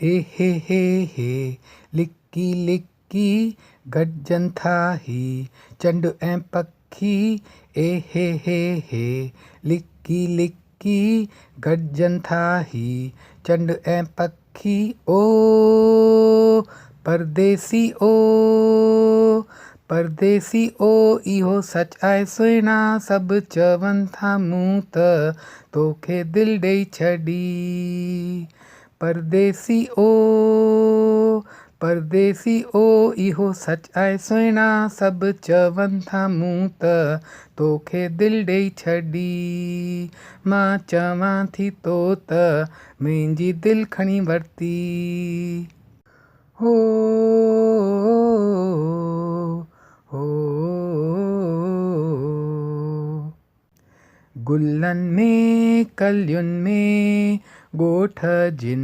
हे लिक्की लिक्की गॾजनि था ही चंड ऐं पखी। हे लिक्की लिक्की गॾजनि था ही चंड ऐं पखी। ओ परदेसी ओ इहो सच आहे सुहिणा सभु चवनि था मूं त तोखे दिलि ॾेई छॾी। परदेसी ओ इहो सच आहे सुहिणा सभु चवनि था मूं त तोखे दिलि ॾेई छॾी। मां चवां थी तो त मुंहिंजी दिलि खणी वरिती। हो गुलनि में कलियुनि में ॻोठ जिन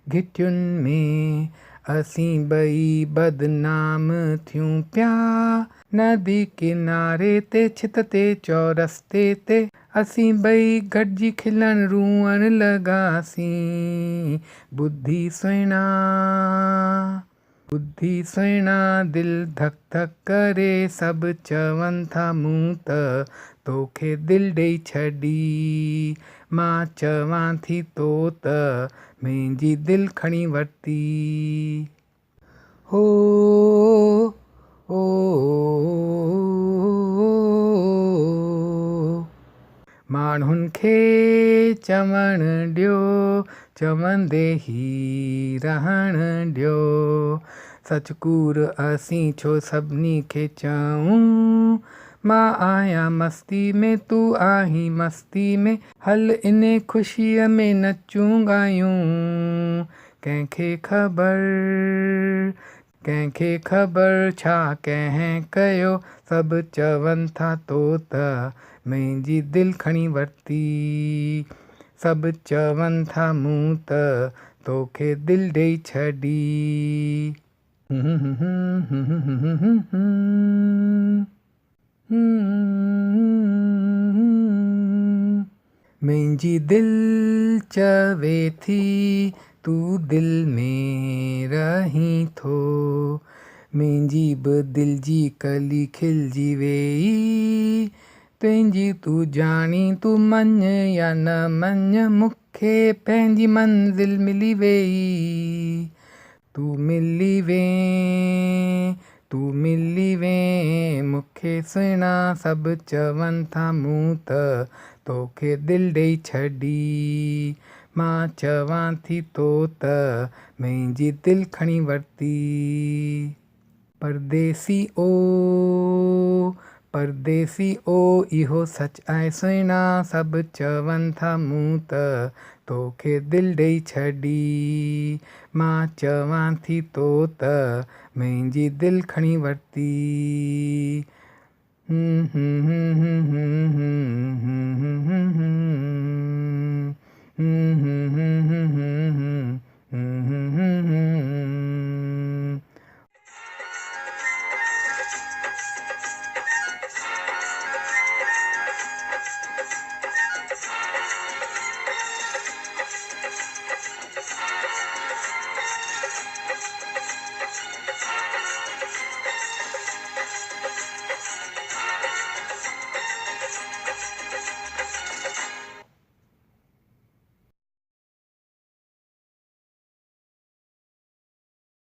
घिटियुनि में असीं ॿई बदनाम थियूं पिया। नदी किनारे ते छित ते चौरस्ते ते असीं ॿई गॾिजी खिलण रूअण लॻासीं। बुधी सुहिणा दिलि धक धक करे सभु चवनि था मूं त तोखे दिलि ॾेई छॾी। मां चवां थी तो त मुंहिंजी दिलि खणी वरिती। हो माण्हुनि खे चवण ॾियो चवंदे ही रहण ॾियो। सच कूड़ असीं छो सभिनी खे चऊं। मां आहियां मस्ती में तूं आहीं मस्ती में हल इन ख़ुशीअ में नचूं ॻायूं। कंहिंखे ख़बर छा कंहिं कयो सभु चवनि था तो त मुंहिंजी दिलि खणी वरिती। सभु चवनि था मूं त तोखे दिलि ॾेई छॾी। मुंहिंजी दिलि चवे थी तूं दिलि में रहीं थो। मुंहिंजी बि दिलि जी कली खिलजी वेई। तुंहिंजी तूं ॼाणी तूं मञ या न मञ मूंखे पंहिंजी मंज़िल मिली वेई। तूं मिली वें मूंखे सुहिणा सभु चवनि था मूं त तोखे दिलि ॾेई छॾी। मां चवां थी तो त मुंहिंजी दिलि खणी वरिती। परदेसी ओ इहो सच आहे सुहिणा सभु चवनि था मूं त तोखे दिलि ॾेई छॾी। मां चवां थी तो त मुंहिंजी दिलि खणी वरिती।